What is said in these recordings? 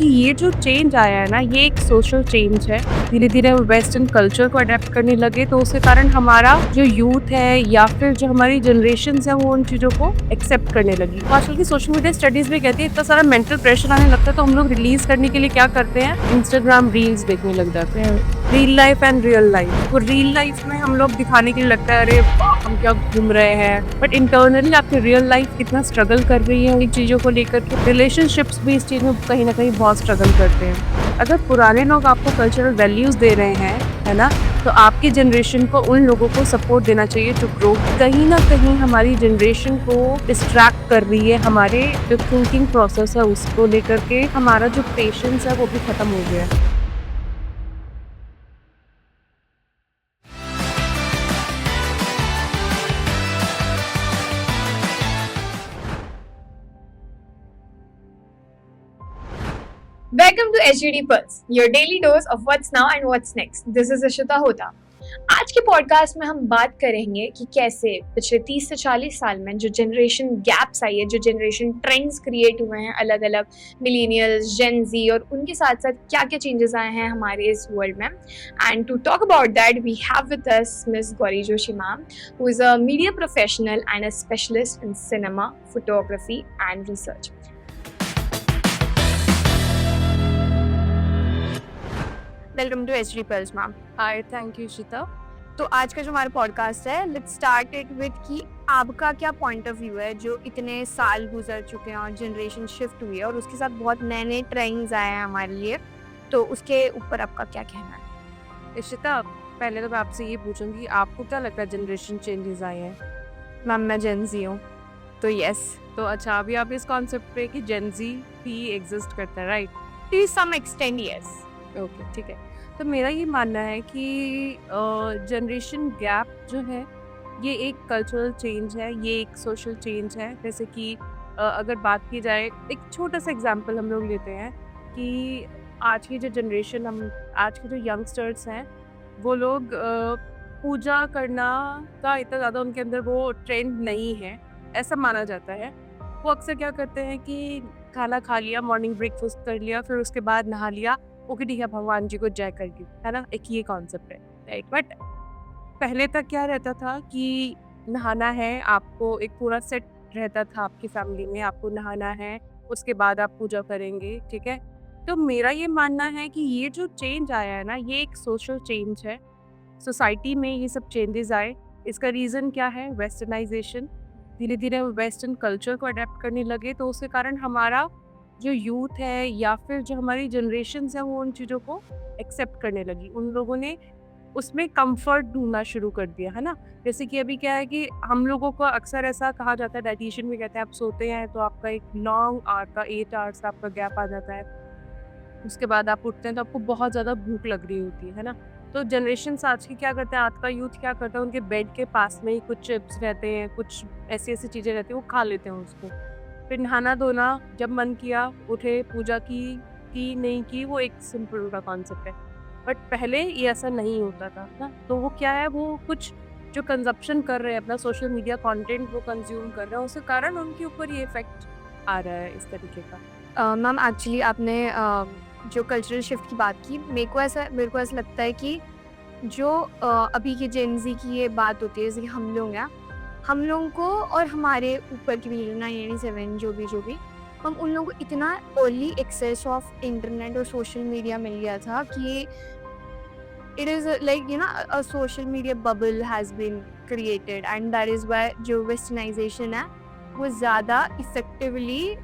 कि ये जो चेंज आया है ना, ये एक सोशल चेंज है। धीरे-धीरे वेस्टर्न कल्चर को अडॉप्ट करने लगे, तो उसके कारण हमारा जो यूथ है या फिर जो हमारी जनरेशन्स है, वो उन चीज़ों को एक्सेप्ट करने लगी। तो आजकल की सोशल मीडिया स्टडीज़ भी कहती है, इतना सारा मेंटल प्रेशर आने लगता है, तो हम लोग रिलीज़ करने के लिए क्या करते हैं, इंस्टाग्राम रील्स देखने लग जाते हैं। Real life and real life. तो रियल लाइफ में हम लोग दिखाने के लिए लगता है, अरे वाह! हम क्या घूम रहे हैं, बट इंटरनली आपकी रियल लाइफ कितना स्ट्रगल कर रही है इन चीज़ों को लेकर के। रिलेशनशिप्स भी इस चीज़ में कहीं न कहीं बहुत स्ट्रगल करते हैं। अगर पुराने लोग आपको कल्चरल वैल्यूज़ दे रहे हैं, है ना? तो आपकी जनरेशन को उन लोगों को सपोर्ट देना चाहिए टू ग्रो। कहीं न कहीं हमारी जनरेशन को डिस्ट्रैक्ट कर रही है, हमारे जो थिंकिंग प्रोसेस है उसको लेकर के हमारा जो पेशेंस है वो भी खत्म हो गया है। Welcome to HGD Pulse, your daily dose of what's now and what's next. This is Ashita Hota. आज के पॉडकास्ट में हम बात करेंगे कि कैसे पिछले 30 से 40 साल में जो जनरेशन गैप्स आई है, जो जनरेशन ट्रेंड्स क्रिएट हुए हैं अलग अलग मिलीनियल्स, जेन जी, और उनके साथ साथ क्या क्या चेंजेस आए हैं हमारे इस वर्ल्ड में. And to talk about that we have with us miss Gauri Joshi ma'am, who is a media professional and a specialist in cinema, photography and research. Welcome to HD pulse ma'am. Hi, thank you Shita. तो आज का जो हमारा podcast है, let's start it with कि आपका क्या point of view है जो इतने साल गुजर चुके हैं और जनरेशन शिफ्ट हुई है और उसके साथ बहुत नए नए ट्रेंड्स आए हैं हमारे लिए, तो उसके ऊपर आपका क्या कहना है? इशिता, पहले तो मैं आपसे ये पूछूंगी, आपको क्या लगता है जनरेशन चेंजेस आए हैं? मैम मैं जेन जी हूँ, तो यस. तो अच्छा, अभी आप इस कॉन्सेप्ट पे कि जेन जी भी एग्जिस्ट करता है, right? To some extend yes. Okay, ठीक है। तो मेरा ये मानना है कि जनरेशन गैप जो है, ये एक कल्चरल चेंज है, ये एक सोशल चेंज है। जैसे कि अगर बात की जाए, एक छोटा सा एग्जांपल हम लोग लेते हैं कि आज की जो जनरेशन, हम आज के जो यंगस्टर्स हैं, वो लोग पूजा करना का इतना ज़्यादा उनके अंदर वो ट्रेंड नहीं है, ऐसा माना जाता है। वो अक्सर क्या करते हैं कि खाना खा लिया, मॉर्निंग ब्रेकफास्ट कर लिया, फिर उसके बाद नहा लिया, ओके ठीक है, भगवान जी को जय कर दी, है ना? एक ये कॉन्सेप्ट है, राइट? बट पहले तक क्या रहता था कि नहाना है, आपको एक पूरा सेट रहता था आपकी फैमिली में, आपको नहाना है, उसके बाद आप पूजा करेंगे, ठीक है? तो मेरा ये मानना है कि ये जो चेंज आया है ना, ये एक सोशल चेंज है। सोसाइटी में ये सब चेंजेस आए, इसका रीज़न क्या है? वेस्टर्नाइजेशन। धीरे-धीरे वेस्टर्न कल्चर को अडॉप्ट करने लगे, तो उसके कारण हमारा जो यूथ है या फिर जो हमारी जनरेशन्स हैं, वो उन चीज़ों को एक्सेप्ट करने लगी। उन लोगों ने उसमें कंफर्ट ढूँढना शुरू कर दिया, है ना? जैसे कि अभी क्या है कि हम लोगों को अक्सर ऐसा कहा जाता है, डायटीशियन भी कहते हैं, आप सोते हैं तो आपका एक लॉन्ग आवर का 8 आवर्स का आपका गैप आ जाता है। उसके बाद आप उठते हैं तो आपको बहुत ज़्यादा भूख लग रही होती है ना? तो जनरेशन्स आज की क्या करते हैं, आज का यूथ क्या करता है, उनके बेड के पास में ही कुछ चिप्स रहते हैं, कुछ ऐसी-ऐसी चीज़ें रहती हैं, वो खा लेते हैं उसको। फिर नहाना-धोना, जब मन किया उठे, पूजा की नहीं की, वो एक सिंपल सा कॉन्सेप्ट है। बट पहले ये ऐसा नहीं होता था ना, तो वो क्या है, वो कुछ जो कंज़प्शन कर रहे हैं, अपना सोशल मीडिया कंटेंट वो कंज़्यूम कर रहे हैं, उसके कारण उनके ऊपर ये इफ़ेक्ट आ रहा है इस तरीके का। मैम एक्चुअली आपने जो कल्चरल शिफ्ट की बात की, मेरे को ऐसा लगता है कि जो अभी के जेन जी की ये बात होती है, जैसे कि हम लोग हैं, हम लोगों को और हमारे ऊपर की भी 987 जो भी हम उन लोगों को इतना अर्ली एक्सेस ऑफ इंटरनेट और सोशल मीडिया मिल गया था कि it is like a social media bubble has been created, and that is why जो वेस्टर्नाइजेशन है वो ज़्यादा इफेक्टिवली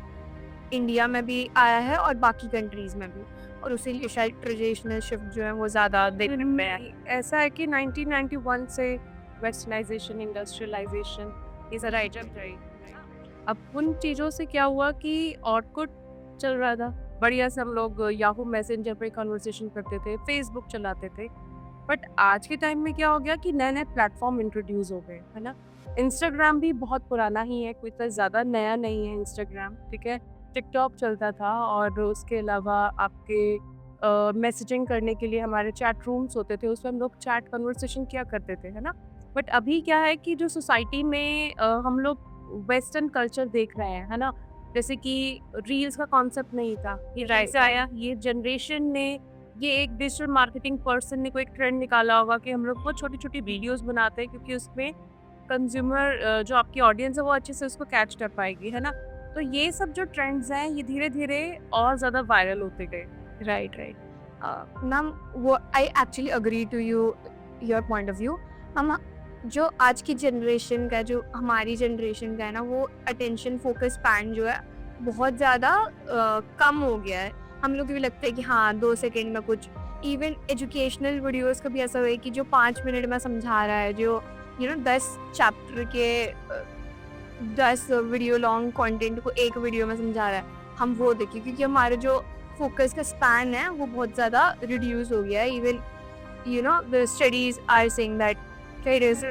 इंडिया में भी आया है और बाकी कंट्रीज़ में भी, और उसी लिए शायद ट्रेडिशनल शिफ्ट जो है वो ज़्यादा देखने में है. ऐसा है कि 1991 से वेस्टर्नाइजेशन, इंडस्ट्रियलाइजेशन, ये सारा आइटम रही। अब उन चीज़ों से क्या हुआ कि ऑर्कुट चल रहा था, बढ़िया से हम लोग याहू मैसेंजर पे कन्वर्सेशन करते थे, फेसबुक चलाते थे। बट आज के टाइम में क्या हो गया कि नए-नए प्लेटफॉर्म इंट्रोड्यूस हो गए, है ना? इंस्टाग्राम भी बहुत पुराना ही है, कोई इतना ज़्यादा नया नहीं है इंस्टाग्राम, ठीक है? टिकटॉक चलता था, और उसके अलावा आपके मैसेजिंग करने के लिए हमारे चैट रूम्स होते थे, उसमें हम लोग चैट कन्वर्सेशन किया करते थे, है ना? बट अभी क्या है कि जो सोसाइटी में हम लोग वेस्टर्न कल्चर देख रहे हैं, है ना? जैसे कि रील्स का कॉन्सेप्ट नहीं था, ये कैसे आया, ये जनरेशन ने, ये एक डिजिटल मार्केटिंग पर्सन ने कोई एक ट्रेंड निकाला होगा कि हम लोग बहुत छोटी-छोटी वीडियोज़ बनाते हैं क्योंकि उसमें कंज़्यूमर जो आपकी ऑडियंस है वो अच्छे से उसको कैच कर पाएगी, है ना? तो ये सब जो ट्रेंड्स हैं ये धीरे-धीरे और ज़्यादा वायरल होते गए। Right, right. मैम, वो I actually agree to your point of view. हम जो आज की जनरेशन का, जो हमारी जनरेशन का है ना, वो अटेंशन फोकस स्पैन जो है बहुत ज़्यादा कम हो गया है। हम लोग को भी लगता है कि हाँ 2 सेकंड में कुछ, इवन एजुकेशनल वीडियोस का भी ऐसा हुआ है कि जो 5 मिनट में समझा रहा है, जो 10 चैप्टर के 10 वीडियो लॉन्ग कंटेंट को एक वीडियो में समझा रहा है, हम वो देखें, क्योंकि हमारा जो फोकस का स्पैन है वो बहुत ज़्यादा रिड्यूस हो गया है। Even the studies are saying that it is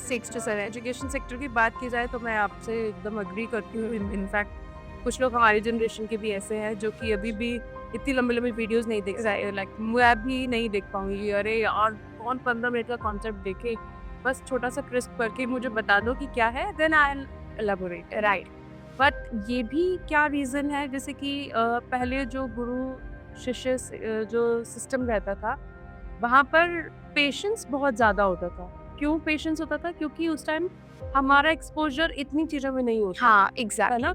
6 to 7। Education sector की बात की जाए तो मैं आपसे एकदम अग्री करती हूँ। इनफैक्ट कुछ लोग हमारी जनरेशन के भी ऐसे हैं जो कि अभी भी इतनी लंबी लंबी वीडियोस नहीं देख सकते, लाइक मैं भी नहीं देख पाऊंगी। अरे यार, कौन 15 मिनट का कॉन्सेप्ट देखे, बस छोटा सा क्रिस्प करके मुझे बता दो कि क्या है, then I elaborate, right. But ये भी क्या रीज़न है, जैसे कि पहले जो गुरु शिष्य जो सिस्टम रहता था वहाँ पर पेशेंस बहुत ज़्यादा होता था। क्यों पेशेंस होता था? क्योंकि उस टाइम हमारा एक्सपोज़र इतनी चीज़ों में नहीं होता, हाँ, है एग्जैक्टली। ना?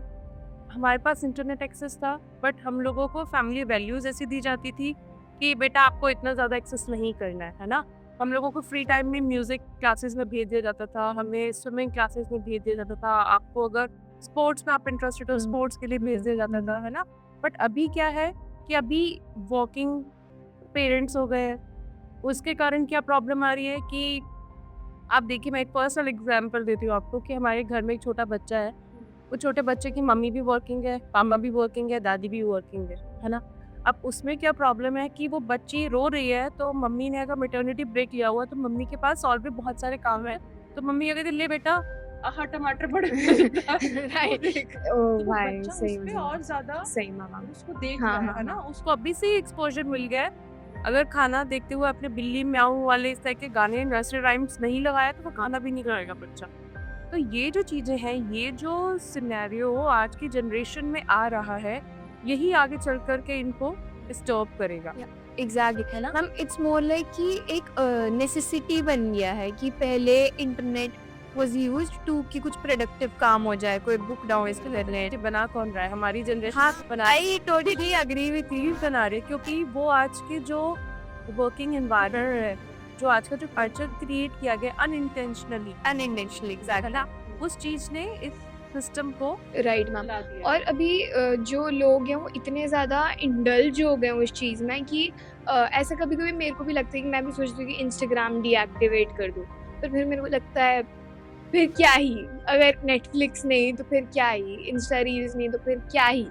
हमारे पास इंटरनेट एक्सेस था, बट हम लोगों को फैमिली वैल्यूज़ ऐसी दी जाती थी कि बेटा आपको इतना ज़्यादा एक्सेस नहीं करना है ना? हम लोगों को फ्री टाइम में म्यूज़िक क्लासेस में भेज दिया जाता था, हमें स्विमिंग क्लासेस में भेज दिया जाता था, आपको अगर स्पोर्ट्स में आप इंटरेस्टेड हो स्पोर्ट्स के लिए भेज दिया जाता था, है ना? बट अभी क्या है कि अभी वर्किंग पेरेंट्स हो गए हैं, उसके कारण क्या प्रॉब्लम आ रही है कि आप देखिए, मैं एक पर्सनल एग्जांपल देती हूँ आपको कि हमारे घर में एक छोटा बच्चा है। वो छोटे बच्चे की मम्मी भी वर्किंग है, पापा भी वर्किंग है, दादी भी वर्किंग है ना? अब उसमें क्या प्रॉब्लम है कि वो बच्ची रो रही है, तो मम्मी ने अगर मैटरनिटी ब्रेक लिया हुआ है तो मम्मी के पास और भी बहुत सारे काम हैं। तो मम्मी अगर ले बेटा टमाटर बड़े वो राइट। देख, ओह तो वो भाई, बच्चा सही उस पे में, और ज़्यादा सही मामा। उसको देख हाँ, रहा हाँ, है ना? हाँ। उसको अभी से ही एक्सपोज़र मिल गया है। अगर खाना देखते हुए आपने बिल्ली म्याऊं वाले इस तरह के गाने, नर्सरी राइम्स नहीं लगाया तो वो खाना भी नहीं खाएगा बच्चा। तो ये जो चीज़ें हैं, ये जो सिनेरियो आज की जनरेशन में आ रहा है, यही आगे चल कर के इनको डिस्टर्ब करेगा, एग्जैक्टली है ना? मैम, इट्स मोर लाइक कि एक नेसेसिटी बन गया है कि पहले इंटरनेट वाज यूज्ड टू कि कुछ प्रोडक्टिव काम हो जाए, कोई बुक डाउन कर ले। ये बना कौन रहा है? हमारी जनरेशन हाँ, बना I totally agree with you. बना रही है, क्योंकि वो आज के जो वर्किंग एनवायरनमेंट है, जो आज का जो कल्चर क्रिएट किया गया अनइंटेंशनली, अनइंटेंशनली, है एग्जैक्टली। ना? उस चीज़ ने इस सिस्टम को राइट मैम। ला दिया और है। अभी जो लोग हैं वो इतने ज़्यादा इंडल्ज हो गए हैं उस चीज़ में कि ऐसा कभी-कभी मेरे को भी लगता है कि मैं भी सोचती हूँ कि इंस्टाग्राम डीएक्टिवेट कर दूँ। पर फिर मेरे को लगता है, फिर क्या ही? अगर नेटफ्लिक्स नहीं तो फिर क्या ही? इंस्टा रील्स नहीं तो फिर क्या ही?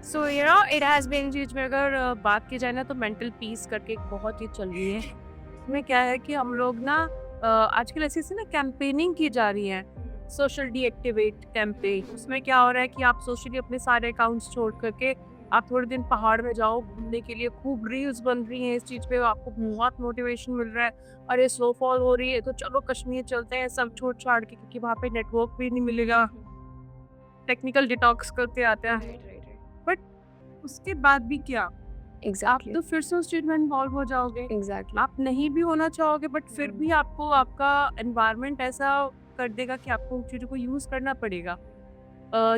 सो इट हैज़ बीन चीज़ में अगर बात की जाए ना, तो मेंटल पीस करके एक बहुत ही चल रही है। इसमें क्या है कि हम लोग ना आजकल ऐसी ना कैंपेनिंग की जा रही है, सोशल डीएक्टिवेट कैंपेन। उसमें क्या हो रहा है कि आप सोशली अपने सारे अकाउंट्स छोड़ करके आप थोड़े दिन पहाड़ में जाओ घूमने के लिए, खूब रील्स बन रही हैं इस चीज़ पे, आपको बहुत मोटिवेशन मिल रहा है। अरे स्नोफॉल हो रही है तो चलो कश्मीर चलते हैं, सब छोड़ छाड़ के, क्योंकि वहाँ पे नेटवर्क भी नहीं मिलेगा, टेक्निकल डिटॉक्स करके आते हैं। राइट। बट उसके बाद भी क्या, आप एग्ज़ैक्टली, तो फिर से उस चीज़ में इन्वॉल्व हो जाओगे। एग्ज़ैक्टली। आप नहीं भी होना चाहोगे, बट फिर भी आपको आपका एनवायरनमेंट ऐसा कर देगा कि आपको उन चीज़ों को यूज़ करना पड़ेगा।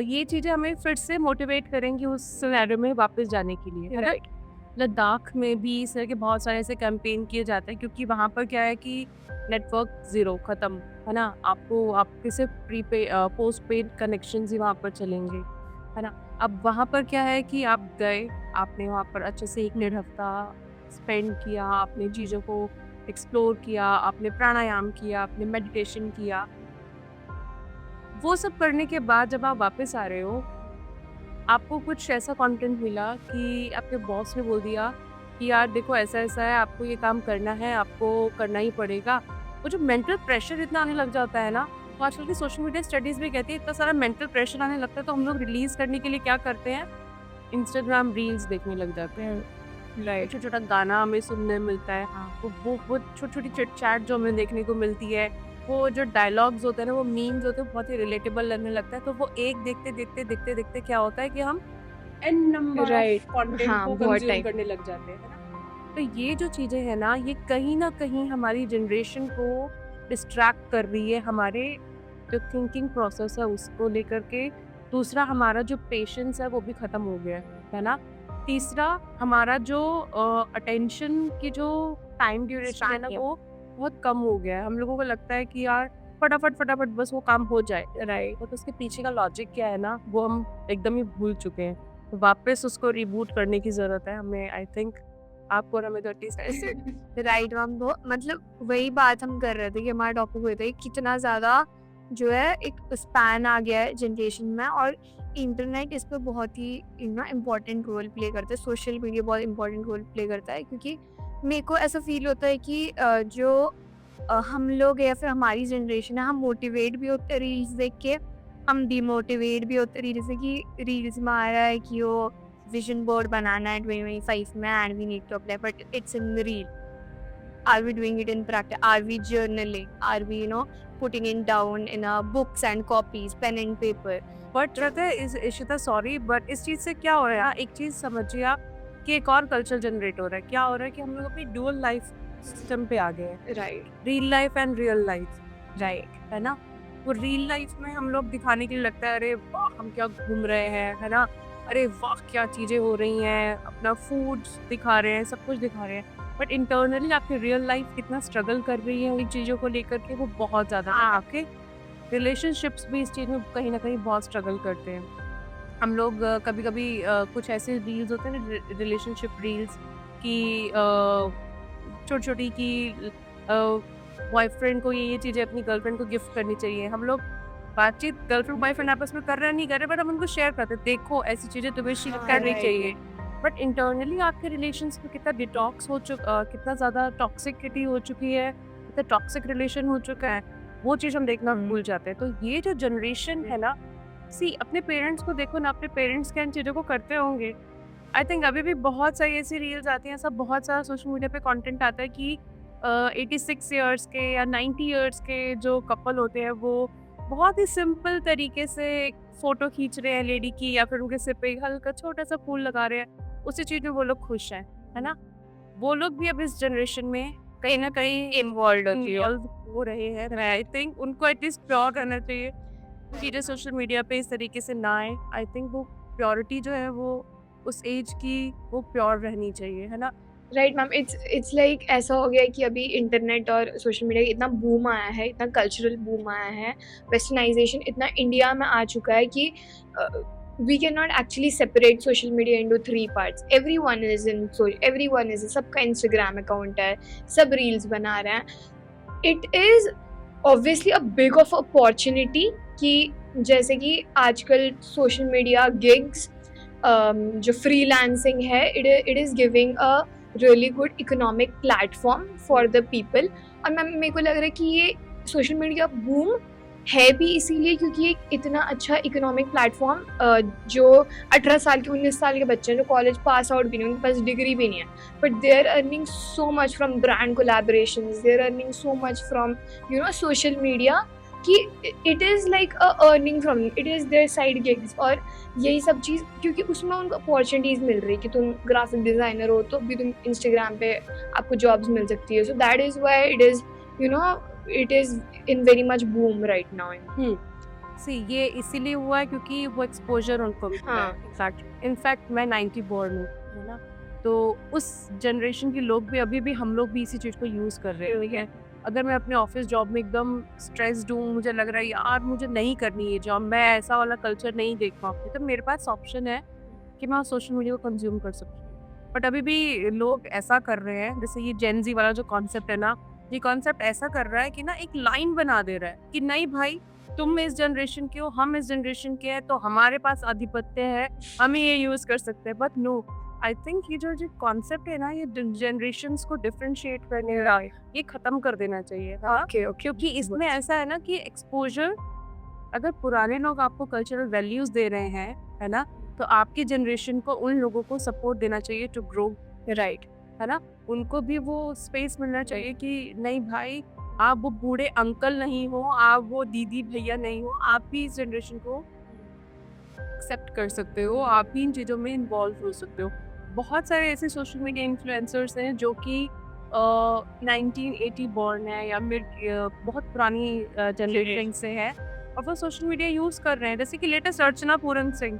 ये चीज़ें हमें फिर से मोटिवेट करेंगी उस सिनेरियो में वापस जाने के लिए, है ना? राइट। लद्दाख में भी इस तरह के बहुत सारे ऐसे कैंपेन किए जाते हैं, क्योंकि वहाँ पर क्या है कि नेटवर्क ज़ीरो ख़त्म, है ना? आपको आपके सिर्फ पोस्ट पेड कनेक्शंस ही वहाँ पर चलेंगे, है ना? अब वहाँ पर क्या है कि आप गए, आपने वहाँ पर अच्छे से 1 डेढ़ हफ्ता स्पेंड किया, आपने चीज़ों को एक्सप्लोर किया, आपने प्राणायाम किया, आपने मेडिटेशन किया। वो सब करने के बाद जब आप वापस आ रहे हो, आपको कुछ ऐसा कंटेंट मिला कि आपके बॉस ने बोल दिया कि यार देखो ऐसा-ऐसा है, आपको ये काम करना है, आपको करना ही पड़ेगा। वो जो मेंटल प्रेशर इतना आने लग जाता है ना, तो आजकल की सोशल मीडिया स्टडीज़ भी कहती है इतना सारा मेंटल प्रेशर आने लगता है, तो हम लोग रिलीज़ करने के लिए क्या करते हैं, इंस्टाग्राम रील्स देखने लग जाते हैं। राइट। छोटा-छोटा गाना हमें सुनने मिलता है। हाँ, वो छोटी-छोटी चिट-चैट जो हमें देखने को मिलती है, वो जो डायलॉग्स होते हैं ना, वो मीम्स होते हैं, बहुत ही रिलेटेबल लगने लगता है। तो वो एक देखते क्या होता है कि हम an number of right. Content हाँ, को बहुत कंज्यूम टाइम। करने लग जाते हैं, है ना? तो ये जो चीज़ें हैं ना, ये कहीं न कहीं हमारी जनरेशन को डिस्ट्रैक्ट कर रही है, हमारे जो थिंकिंग प्रोसेस है उसको लेकर के। दूसरा, हमारा जो पेशेंस है वो भी ख़त्म हो गया है ना? तीसरा, हमारा जो अटेंशन की जो टाइम ड्यूरेशन है ना, वो बहुत कम हो गया है। हम लोगों को लगता है कि यार फटाफट बस वो काम हो जाए, राइट? बट उसके पीछे का लॉजिक क्या है ना, वो हम एकदम ही भूल चुके हैं। तो वापस उसको रिबूट करने की ज़रूरत है हमें, आई थिंक। आपको और हमें तो एटलीस्ट ऐसे राइट मैम, वो मतलब वही बात हम कर रहे थे कि हमारा टॉपिक हुआ था कि कितना ज़्यादा जो है एक स्पैन आ गया है जनरेशन में, और इंटरनेट इस पे बहुत ही इम्पोर्टेंट रोल प्ले करता है। सोशल मीडिया बहुत इम्पोर्टेंट रोल प्ले करता है, क्योंकि मेरे को ऐसा फील होता है कि जो हम लोग या फिर हमारी जनरेशन है, हम मोटिवेट भी होते हैं रील्स देख के, हम डिमोटिवेट भी होते हैं। जैसे कि रील्स में आ रहा है कि वो विजन बोर्ड बनाना है 2025 में, and we need to apply, but it's in the reel. Are we doing it in practice? Are we journaling? Are we, putting it down in books and copies, pen and paper? But रहता है इस Ishita, sorry, but इस चीज़ से क्या हो रहा है, एक चीज़ समझिए आप, कि एक और कल्चर जनरेट हो रहा है। क्या हो रहा है कि हम लोग अपनी डुअल लाइफ सिस्टम पे आ गए हैं, right, real life and real life, right. है ना? वो रियल लाइफ में हम लोग दिखाने के लिए लगता है, अरे वाह हम क्या घूम रहे हैं, है ना? अरे वाह क्या चीज़ें हो रही हैं, अपना फूड दिखा रहे हैं, सब कुछ दिखा रहे हैं। बट इंटरनली आपकी रियल लाइफ कितना स्ट्रगल कर रही है उन चीज़ों को लेकर के, वो बहुत ज़्यादा। आपके रिलेशनशिप्स भी इस चीज़ में कहीं न कहीं बहुत स्ट्रगल करते हैं। हम लोग कभी-कभी कुछ ऐसे रील्स होते हैं ना, रिलेशनशिप रील्स, कि छोटी-छोटी कि बॉयफ्रेंड को ये चीज़ें अपनी गर्लफ्रेंड को गिफ्ट करनी चाहिए। हम लोग बातचीत गर्लफ्रेंड बॉयफ्रेंड आपस में कर रहे हैं नहीं कर रहे, बट हम उनको शेयर करते हैं, देखो ऐसी चीज़ें तुम्हें शेयर हाँ, करनी राइट। चाहिए। बट इंटरनली आपके रिलेशंस में कितना डिटॉक्स हो कितना ज़्यादा टॉक्सिसिटी हो चुकी है, कितना टॉक्सिक रिलेशन हो चुका है, वो चीज़ हम देखना भूल जाते हैं। तो ये जो जनरेशन है ना, अपने पेरेंट्स को देखो ना, अपने पेरेंट्स क्या इन चीज़ों को करते होंगे? आई थिंक अभी भी बहुत सारी ऐसी रील्स आती हैं, सब बहुत सारा सोशल मीडिया पे कंटेंट आता है कि 86 इयर्स के या 90 इयर्स के जो कपल होते हैं, वो बहुत ही सिंपल तरीके से फोटो खींच रहे हैं लेडी की, या फिर उनके सिर पे एक हल्का छोटा सा फूल लगा रहे हैं, उसी चीज़ में वो लोग खुश हैं, है ना? वो लोग भी अब इस जनरेशन में कहीं न कहीं इन्वॉल्व हो रहे हैं। आई थिंक उनको एटलीस्ट प्योर रहना चाहिए। चीज़ें सोशल मीडिया पे इस तरीके से ना आए। आई थिंक वो प्योरिटी जो है वो उस एज की वो प्योर रहनी चाहिए, है ना? राइट मैम, इट्स लाइक ऐसा हो गया है कि अभी इंटरनेट और सोशल मीडिया इतना बूम आया है, इतना कल्चरल बूम आया है, वेस्टर्नाइजेशन इतना इंडिया में आ चुका है कि we can not actually separate social media into 3 parts. Everyone is सबका इंस्टाग्राम अकाउंट है, सब रील्स बना रहे हैं। It is obviously a big of opportunity कि जैसे कि आजकल सोशल मीडिया गिग्स, जो फ्रीलांसिंग है, it is giving a really good economic platform for the people. और मैम मेरे को लग रहा है कि ये सोशल मीडिया बूम है भी इसीलिए क्योंकि एक इतना अच्छा इकोनॉमिक प्लेटफॉर्म, जो 18 साल के 19 साल के बच्चे हैं जो कॉलेज पास आउट भी नहीं, उनके पास डिग्री भी नहीं है, but they are earning so much from brand collaborations, they are earning so much from social media, कि it is like a earning from, it is their side gigs. और यही सब चीज़ क्योंकि उसमें उनको अपॉर्चुनिटीज़ मिल रही है कि तुम ग्राफिक डिज़ाइनर हो तो भी तुम इंस्टाग्राम पे आपको जॉब्स मिल सकती है। So that is why it is it is in very much boom right now in. ये इसीलिए हुआ है क्योंकि वो एक्सपोज़र उनको मिला है। हाँ। इनफैक्ट मैं 90 बोर्न हूँ, है ना? तो उस जनरेशन के लोग भी, अभी भी हम लोग भी इसी चीज़ को यूज़ कर रहे हैं, ठीक है? अगर मैं अपने ऑफ़िस जॉब में एकदम स्ट्रेस्ड हूँ, मुझे लग रहा है यार मुझे नहीं करनी ये जॉब, मैं ऐसा वाला कल्चर नहीं देख पाऊँगी, तो मेरे पास ऑप्शन है कि मैं सोशल मीडिया को कंज़्यूम कर सकती हूँ। बट अभी भी लोग ऐसा कर रहे हैं, जैसे ये जेन ज़ी वाला जो कॉन्सेप्ट है ना, ये कॉन्सेप्ट ऐसा कर रहा है कि ना एक लाइन बना दे रहा है कि नहीं भाई, तुम इस जनरेशन के हो, हम इस जनरेशन के हैं, तो हमारे पास आधिपत्य है, हम ही ये यूज़ कर सकते हैं। बट नो, आई थिंक ये जो कॉन्सेप्ट है ना, ये जनरेशंस को डिफरेंशिएट करने का, ये खत्म कर देना चाहिए, हाँ? Okay, okay. क्योंकि इसमें ऐसा है ना कि एक्सपोज़र, अगर पुराने लोग आपको कल्चरल वैल्यूज़ दे रहे हैं, है ना? तो आपकी जनरेशन को उन लोगों को सपोर्ट देना चाहिए टू ग्रो, राइट। है ना? उनको भी वो स्पेस मिलना चाहिए कि नहीं भाई, आप वो बूढ़े अंकल नहीं हो, आप वो दीदी भैया नहीं हो, आप भी इस जनरेशन को एक्सेप्ट कर सकते हो, आप भी इन चीज़ों में इन्वॉल्व हो सकते हो। बहुत सारे ऐसे सोशल मीडिया इन्फ्लुएंसर्स हैं जो कि 1980 बॉर्न है या फिर बहुत पुरानी जनरेशन से है और वो सोशल मीडिया यूज़ कर रहे हैं। जैसे कि लेटेस्ट अर्चना पूरन सिंह,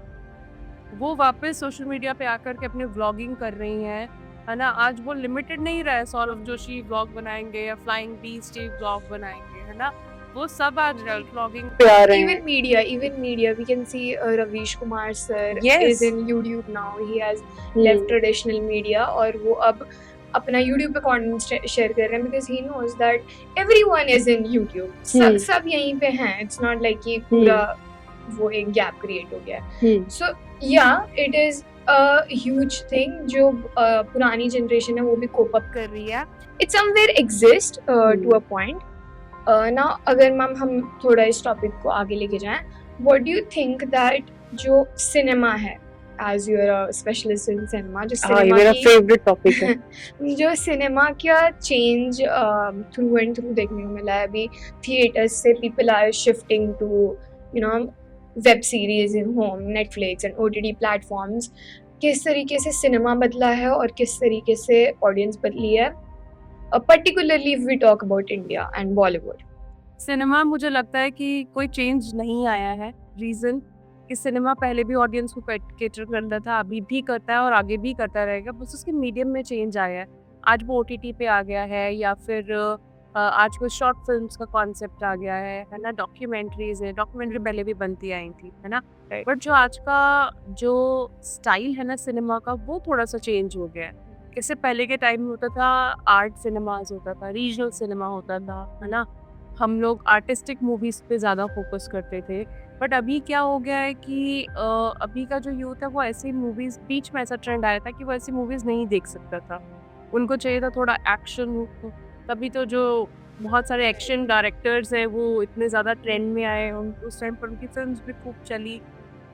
वो वापस सोशल मीडिया पे आकर के अपने व्लॉगिंग कर रही हैं, है ना? आज वो लिमिटेड नहीं रहा है, सौरभ जोशी व्लॉग बनाएँगे या फ्लाइंग बीस्ट व्लॉग बनाएँगे, है ना? वो सब आज व्लॉगिंग पे आ रहे हैं। Even media, we can see Ravish Kumar sir Yes. is in YouTube now. He has left traditional media और वो अब अपना YouTube पे content share कर रहे हैं because he knows that everyone is in YouTube. सब यहीं पे हैं. It's not like कि पूरा वो एक gap create हो गया है. So yeah, it is a huge thing जो पुरानी generation है वो भी cope up कर रही है. It somewhere exists to a point. ना अगर मैम हम थोड़ा इस टॉपिक को आगे लेके जाएं, what do you think that जो सिनेमा है, as you are specialist in cinema, जो सिनेमा मेरा की फेवरेट टॉपिक है। जो सिनेमा का चेंज थ्रू एंड थ्रू देखने को मिला है अभी थिएटर्स से, people are shifting to you know web series in home, Netflix and OTT platforms, किस तरीके से सिनेमा बदला है और किस तरीके से ऑडियंस बदली है, particularly if we talk about India and Bollywood. Cinema मुझे लगता है कि कोई चेंज नहीं आया है। रीज़न कि सिनेमा पहले भी ऑडियंस को कैटर करता था, अभी भी करता है और आगे भी करता रहेगा, बस उसके मीडियम में चेंज आया है। आज वो ओटीटी पे आ गया है या फिर आज कोई शॉर्ट फिल्म्स का कॉन्सेप्ट आ गया है ना? डॉक्यूमेंट्रीज़ है, डॉक्यूमेंट्री पहले भी बनती आई थी, है ना? बट जो आज का जो स्टाइल है ना सिनेमा का, वो थोड़ा-सा चेंज हो गया है। इससे पहले के टाइम में होता था आर्ट सिनेमास होता था, रीजनल सिनेमा होता था, है ना? हम लोग आर्टिस्टिक मूवीज़ पे ज़्यादा फोकस करते थे। बट अभी क्या हो गया है कि अभी का जो यूथ है वो ऐसी मूवीज़, बीच में ऐसा ट्रेंड आया था कि वो ऐसी मूवीज़ नहीं देख सकता था। उनको चाहिए था थोड़ा एक्शन। तभी तो जो बहुत सारे एक्शन डायरेक्टर्स हैं वो इतने ज़्यादा ट्रेंड में आए, उस टाइम पर उनकी फ़िल्म्स भी खूब चली।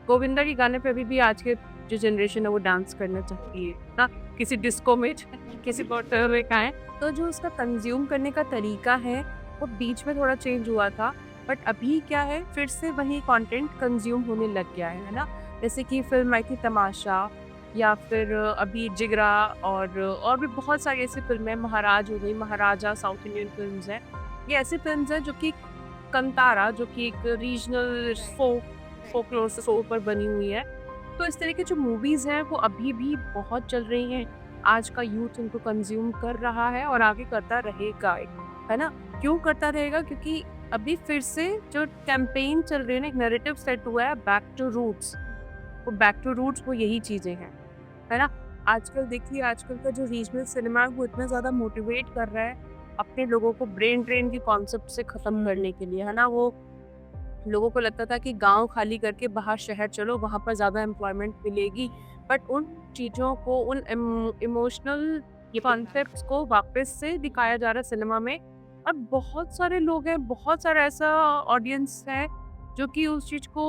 गोविंदा के गाने पे अभी भी आज के जो जनरेशन है वो डांस करना चाहती है ना, किसी डिस्को में किसी बॉटल में खाएं। तो जो उसका कंज्यूम करने का तरीका है वो बीच में थोड़ा चेंज हुआ था, बट अभी क्या है, फिर से वही कंटेंट कंज्यूम होने लग गया है ना? जैसे कि फिल्म आई थी तमाशा, या फिर अभी जिगरा, और भी बहुत सारी ऐसी फिल्में, महाराज हो गई, महाराजा साउथ इंडियन फिल्म्स हैं। ये ऐसी फिल्म्स हैं जो कि कंतारा, जो कि एक रीजनल फोकलोर से ऊपर बनी हुई है। तो इस तरह की जो मूवीज़ हैं वो अभी भी बहुत चल रही हैं। आज का यूथ उनको कंज़्यूम कर रहा है और आगे करता रहेगा, है ना? क्यों करता रहेगा? क्योंकि अभी फिर से जो कैंपेन चल रही है ना, एक नैरेटिव सेट हुआ है बैक टू रूट्स। वो बैक टू रूट्स वो यही चीज़ें हैं, है ना? आजकल देखिए, आजकल का जो रीजनल सिनेमा है वो इतना ज़्यादा मोटिवेट कर रहा है अपने लोगों को ब्रेन ड्रेन के कॉन्सेप्ट से ख़त्म करने के लिए, है ना? वो लोगों को लगता था कि गांव खाली करके बाहर शहर चलो, वहाँ पर ज़्यादा एम्प्लॉयमेंट मिलेगी। बट उन चीज़ों को, उन इमोशनल कॉन्सेप्ट्स को वापस से दिखाया जा रहा है सिनेमा में, और बहुत सारे लोग हैं, बहुत सारा ऐसा ऑडियंस है जो कि उस चीज़ को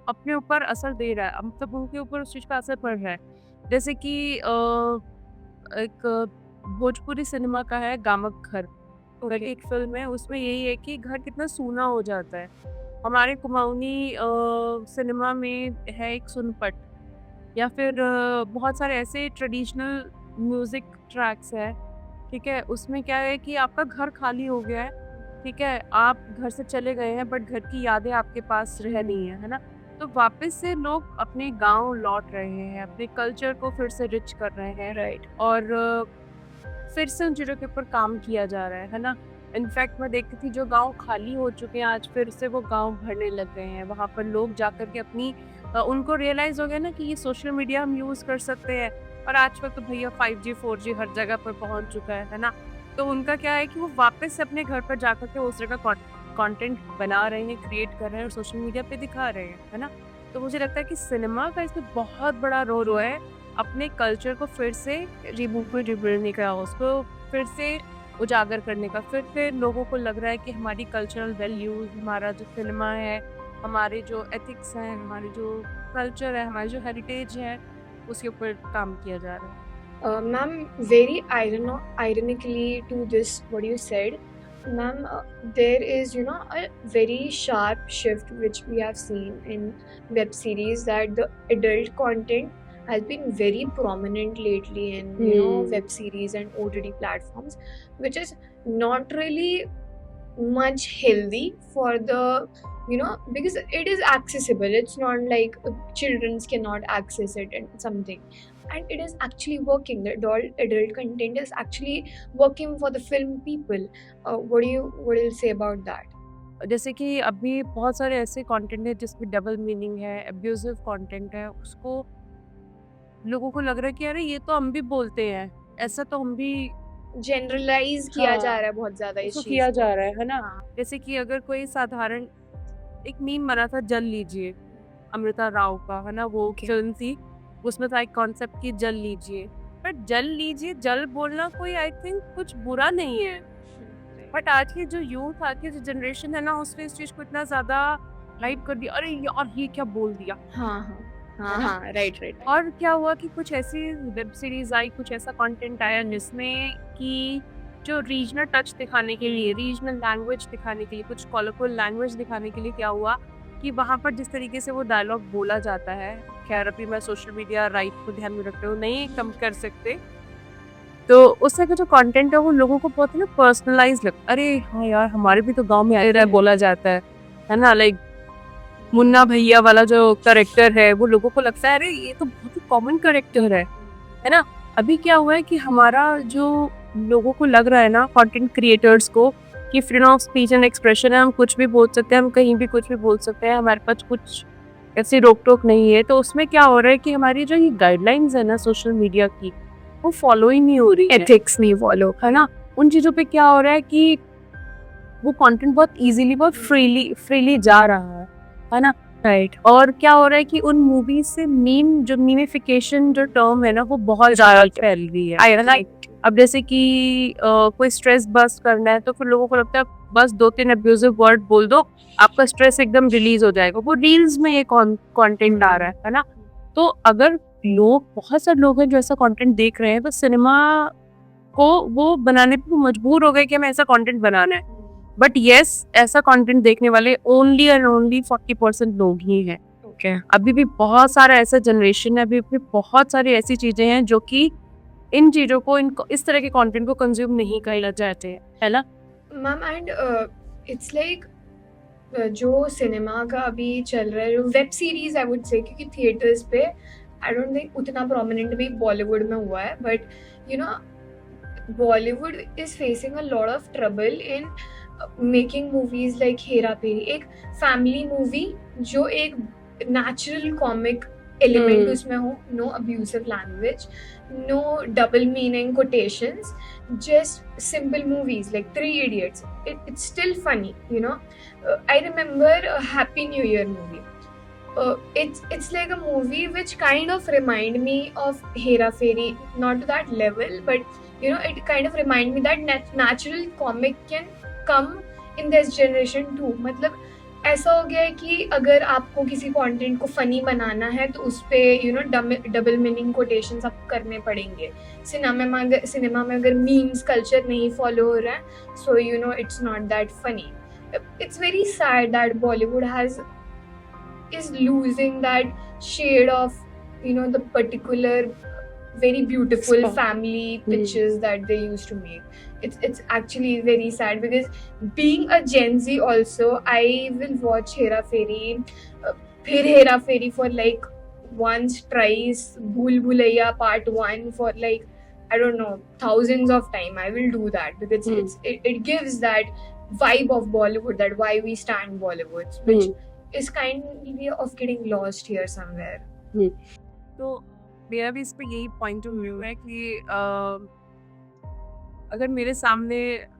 अपने ऊपर असर दे रहा है, मतलब उनके ऊपर उस चीज़ का असर पड़ रहा है। जैसे कि एक भोजपुरी सिनेमा का है गामक घर करके एक फिल्म है, उसमें यही है कि घर कितना सूना हो जाता है। हमारे कुमाऊनी सिनेमा में है एक सुनपट, या फिर बहुत सारे ऐसे ट्रेडिशनल म्यूज़िक ट्रैक्स है, ठीक है? उसमें क्या है कि आपका घर खाली हो गया है, ठीक है? आप घर से चले गए हैं बट घर की यादें आपके पास रह नहीं है ना? तो वापस से लोग अपने गाँव लौट रहे हैं, अपने कल्चर को फिर से रिच कर रहे हैं, राइट? और फिर से उन चीज़ों के ऊपर काम किया जा रहा है ना? इनफैक्ट मैं देखती थी जो गाँव खाली हो चुके हैं आज फिर से वो गाँव भरने लग गए हैं। वहाँ पर लोग जाकर के अपनी उनको रियलाइज़ हो गया ना कि ये सोशल मीडिया हम यूज़ कर सकते हैं, और आजकल तो भैया 5G 4G हर जगह पर पहुँच चुका है ना? तो उनका क्या है कि वो वापस से अपने घर पर जाकर के उस तरह का कंटेंट बना रहे हैं, क्रिएट कर रहे हैं और सोशल मीडिया पे दिखा रहे हैं, है ना? तो मुझे लगता है कि सिनेमा का इसमें बहुत बड़ा रोल है अपने कल्चर को फिर से रिबूट का, उसको फिर से उजागर करने का। फिर से लोगों को लग रहा है कि हमारी कल्चरल वैल्यूज़, हमारा जो सिनेमा है, हमारे जो एथिक्स हैं, हमारे जो कल्चर है, हमारी जो हेरिटेज है, उसके ऊपर काम किया जा रहा है। Ma'am, very ironically to this, what you said, Ma'am, there is, a very sharp shift which we have seen in web series, that the adult content has been very prominent lately in, web series and OTT platforms, which is not really much healthy for the, because it is accessible. It's not like childrens cannot access it and something. And it is actually working. The adult content is actually working for the film people. What do you say about that? जैसे कि अभी बहुत सारे ऐसे content है जिसमें double meaning है, abusive content है, उसको लोगों को लग रहा है कि अरे ये तो हम भी बोलते हैं, ऐसा तो हम भी जनरलाइज किया हाँ, जा रहा है बहुत ज्यादा इस उसको चीज किया को। जा रहा है ना। हाँ। जैसे कि अगर कोई साधारण एक मीम बना था जल लीजिए, अमृता राव का, है ना, वो Okay. फिल्म थी, उसमें था एक कॉन्सेप्ट कि जल लीजिए, बट जल लीजिए, जल बोलना कोई आई थिंक कुछ बुरा नहीं है, बट आज की जो यूथ, आज की जो जनरेशन है ना, उसने इस चीज को इतना ज्यादा हाइप कर दिया, अरे यार ये क्या बोल दिया। हाँ हाँ हाँ हाँ, राइट राइट। और क्या हुआ कि कुछ ऐसी वेब सीरीज आई, कुछ ऐसा कंटेंट आया जिसमें कि जो रीजनल टच दिखाने के लिए, रीजनल लैंग्वेज दिखाने के लिए, कुछ कॉलरफुल लैंग्वेज दिखाने के लिए क्या हुआ कि वहाँ पर जिस तरीके से वो डायलॉग बोला जाता है, खैर अभी मैं सोशल मीडिया राइट को ध्यान में रखते हुए नहीं कम कर सकते, तो उससे का जो कंटेंट है वो लोगों को बहुत ना पर्सनलाइज लगता, अरे हाँ यार हमारे भी तो गांव में आ बोला जाता है ना, लाइक मुन्ना भैया वाला जो करेक्टर है वो लोगों को लगता है अरे ये तो बहुत ही कॉमन करेक्टर है ना। अभी क्या हुआ है कि हमारा जो लोगों को लग रहा है ना, कंटेंट क्रिएटर्स को, कि freedom of speech and expression है, हम कुछ भी बोल सकते हैं, हम कहीं भी कुछ भी बोल सकते हैं, हमारे पास कुछ ऐसी रोक टोक नहीं है, तो उसमें क्या हो रहा है कि हमारी जो ये गाइडलाइंस है ना सोशल मीडिया की, वो फॉलो ही नहीं हो रही है, एथिक्स नहीं फॉलो, है ना। उन चीज़ों पे क्या हो रहा है कि वो कंटेंट बहुत इजीली, बहुत फ्रीली जा रहा है ना, राइट। और क्या हो रहा है कि उन मूवीज से मीमिफिकेशन जो टर्म है ना, वो बहुत ज्यादा फैल रही है, राइट। अब जैसे कि कोई स्ट्रेस बस्ट करना है तो फिर लोगों को लगता है बस 2-3 अब्यूजिव वर्ड बोल दो, आपका स्ट्रेस एकदम रिलीज हो जाएगा, वो रील्स में ये कंटेंट आ रहा है ना। तो अगर बहुत सारे लोग हैं जो ऐसा कंटेंट देख रहे हैं, तो सिनेमा को वो बनाने पे मजबूर हो गए कि हमें ऐसा कंटेंट बनाना है, बट यस ऐसा कंटेंट देखने वाले ओनली एंड ओनली 40% लोग ही हैं। ओके। अभी भी बहुत सारा ऐसा जनरेशन है, अभी भी बहुत सारी ऐसी चीजें हैं जो कि इन चीजों को, इस तरह के कंटेंट को कंज्यूम नहीं करना चाहते हैं, है ना मैम। एंड इट्स लाइक जो सिनेमा का अभी चल रहा है, web series I would say, क्योंकि थिएटर्स पे आई डोंट थिंक उतना प्रोमिनेंट भी बॉलीवुड में हुआ है, but you know Bollywood is facing a lot of trouble in making movies like Hera Pheri, एक फैमिली मूवी जो एक नेचुरल कॉमिक एलिमेंट उसमें हो, no abusive language, no double meaning quotations, just simple movies like Three Idiots. It's still funny, I remember a Happy New Year movie. It's like a movie which kind of remind me of Hera Fairy, not to that level, but it kind of remind me that natural comic can come in this generation too. मतलब ऐसा हो गया है कि अगर आपको किसी content को फनी बनाना है तो उस पे डबल मीनिंग कोटेशंस आपको करने पड़ेंगे। सिनेमा में अगर मीम्स कल्चर नहीं फॉलो हो रहा है, so it's not that funny. It's very sad that Bollywood is losing that shade of the particular very beautiful family pictures that they used to make. It's actually very sad, because being a Gen Z also, I will watch Hera Fairy, Hera Fairy for like once, twice, Bhool Bhulaiya part 1 for like I don't know thousands of time. I will do that because it gives that vibe of Bollywood, that why we stand Bollywood, which is kind of getting lost here somewhere. तो मेरा भी इस पे यही point of view है कि अगर मेरे सामने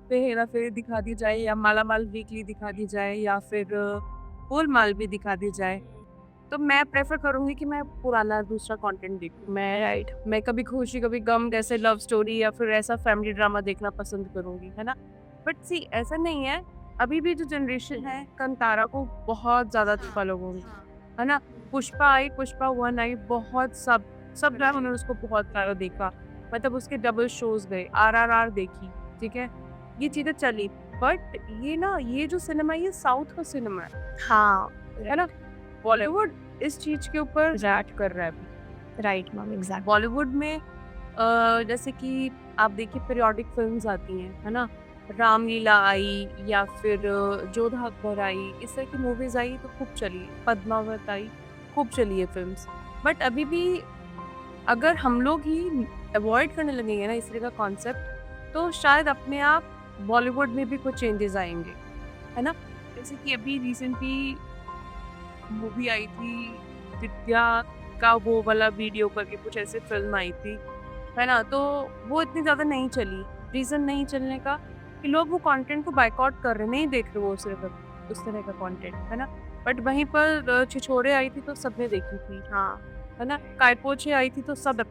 पे हेरा फेरी दिखा दी जाए, या माला माल वीकली दिखा दी जाए, या फिर गोलमाल भी दिखा दी जाए, तो मैं प्रेफर करूँगी कि मैं पुराना दूसरा कंटेंट देखूँ। मैं कभी खुशी कभी गम जैसे लव स्टोरी या फिर ऐसा फैमिली ड्रामा देखना पसंद करूँगी, है ना। बट सी ऐसा नहीं है, अभी भी जो जनरेशन है कंतारा को बहुत ज़्यादा फॉलो होगी, है ना। पुष्पा आई, पुष्पा 1 आई, बहुत सब उन्होंने उसको बहुत सारा देखा, मतलब उसके डबल शोज गए, RRR देखी, ठीक है, ये चीज़ें चली। बट ये जो सिनेमा ये साउथ का सिनेमा हाँ, है ना। बॉलीवुड इस चीज के ऊपर रैट कर रहा है अभी। Right ma'am, exact. बॉलीवुड में जैसे कि आप देखिए पीरियोडिक फिल्म्स आती हैं, है ना। रामलीला आई या फिर जोधा अकबर आई, इस तरह की मूवीज आई तो खूब चली। पद्मावत आई, खूब चली है फिल्म्स। बट अभी भी अगर हम लोग ही अवॉइड करने लगेंगे ना इस तरह का कॉन्सेप्ट, तो शायद अपने आप बॉलीवुड में भी कुछ चेंजेस आएंगे, है ना। जैसे कि अभी रिसेंटली मूवी आई थी विद्या का वो वाला वीडियो करके कुछ ऐसे फिल्म आई थी, है ना। तो वो इतनी ज़्यादा नहीं चली। रीज़न नहीं चलने का कि लोग वो कंटेंट को बायकॉट कर रहे, नहीं देख रहे वो सिर्फ उस तरह का कंटेंट, है ना। बट वहीं पर छिछोरे आई थी तो सबने देखी थी, हाँ, है ना। कायपोचे आई थी तो सब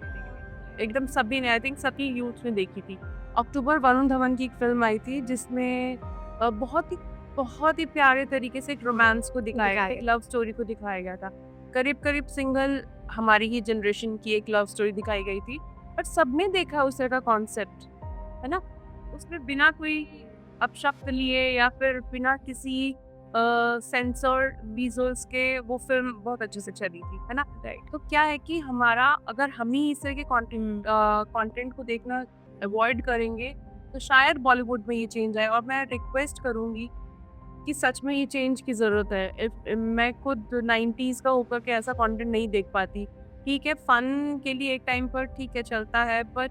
एकदम सभी ने, आई थिंक सभी यूथ ने देखी थी। अक्टूबर वरुण धवन की एक फिल्म आई थी जिसमें बहुत ही प्यारे तरीके से एक रोमांस को दिखाया गया, एक लव स्टोरी को दिखाया गया था। करीब करीब सिंगल हमारी ही जनरेशन की एक लव स्टोरी दिखाई गई थी, बट सबने देखा उस तरह का कॉन्सेप्ट, है ना। उसमें बिना कोई अपशब्द लिए या फिर बिना किसी सेंसर्ड विजुअल्स के वो फिल्म बहुत अच्छे से चली थी, है ना। राइट। तो क्या है कि हमारा अगर हम ही इस तरह के कंटेंट को देखना अवॉइड करेंगे तो शायद बॉलीवुड में ये चेंज आए। और मैं रिक्वेस्ट करूंगी कि सच में ये चेंज की ज़रूरत है। मैं खुद 90s का होकर के ऐसा कंटेंट नहीं देख पाती। ठीक है, फन के लिए एक टाइम पर ठीक है चलता है, बट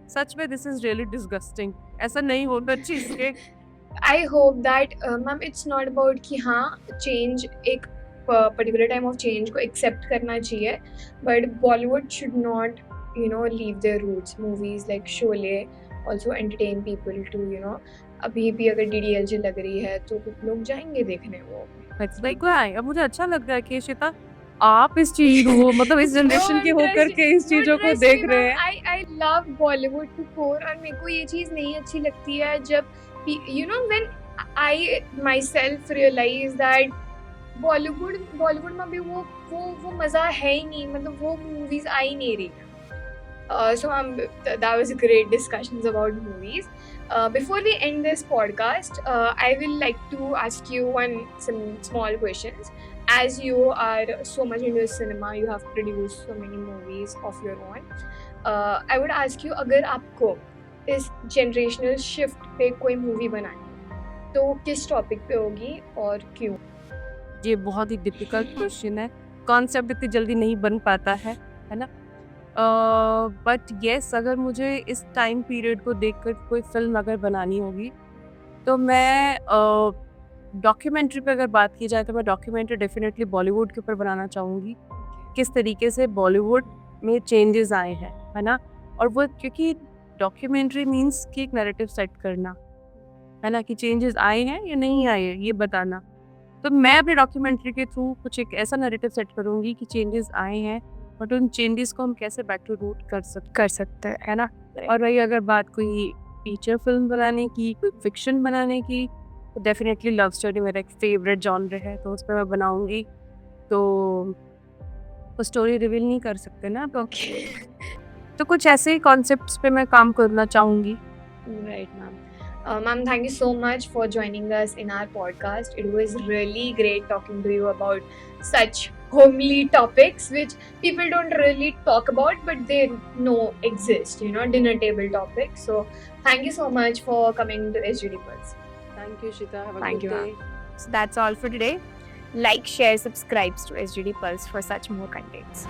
सच में दिस इज रियली डिस्गस्टिंग। ऐसा नहीं होना चाहिए। I hope that ma'am it's not about कि हाँ चेंज एक पर्टिकुलर टाइम ऑफ चेंज को एक्सेप्ट करना चाहिए, but Bollywood should not leave their roots. Movies like Sholay also entertain people too अभी भी अगर DDLJ लग रही है तो कुछ लोग जाएंगे देखने वो। अब मुझे अच्छा लग रहा है कि श्वेता आप इस चीज को मतलब इस जनरेशन के होकर के इस चीजों को देख रहे हैं। I love Bollywood to core, और मेरे को ये चीज़ नहीं अच्छी लगती है जब when I myself realize that Bollywood में भी वो मज़ा है ही नहीं, मतलब वो मूवीज आ ही नहीं रही। So that was great discussions about movies. Before we end this podcast, I will like to ask you some small questions. As you are so much into cinema, you have produced so many movies of your own. I would ask you, अगर आपको इस generational shift पे कोई movie बनानी है, तो किस topic पे होगी और क्यों? ये बहुत ही डिफिकल्ट क्वेश्चन है। कॉन्सेप्ट इतनी जल्दी नहीं बन पाता है ना। बट येस, अगर मुझे इस टाइम पीरियड को देखकर कोई फिल्म अगर बनानी होगी तो मैं डॉक्यूमेंट्री पे अगर बात की जाए तो मैं डॉक्यूमेंट्री डेफिनेटली बॉलीवुड के ऊपर बनाना चाहूँगी। किस तरीके से बॉलीवुड में चेंजेस आए हैं, है ना। और वो क्योंकि डॉक्यूमेंट्री मीन्स कि एक नैरेटिव सेट करना, है ना, कि चेंजेस आए हैं या नहीं आए हैं ये बताना। तो मैं अपने डॉक्यूमेंट्री के थ्रू कुछ एक ऐसा नैरेटिव सेट करूँगी कि चेंजेस आए हैं, बट उन चेंजेस को हम कैसे बैक टू रूट कर सकते हैं, है ना। और वही अगर बात कोई फीचर फिल्म बनाने की, कोई फिक्शन बनाने की, तो डेफिनेटली लव स्टोरी मेरा एक फेवरेट जॉनर है, तो उस पर मैं बनाऊंगी। तो वो स्टोरी रिवील नहीं कर सकते ना, तो कुछ ऐसे ही कॉन्सेप्ट्स पे मैं काम करना चाहूँगी। Right, ma'am. Ma'am, thank you so much for joining us in our podcast. It was really great talking to you about such homely topics which people don't really talk about, but they know exist, dinner table topics. So thank you so much for coming to SGD Pulse. Thank you, Shita. Have a Thank good you, day. So that's all for today. Like, share, subscribe to SGD Pulse for such more contents.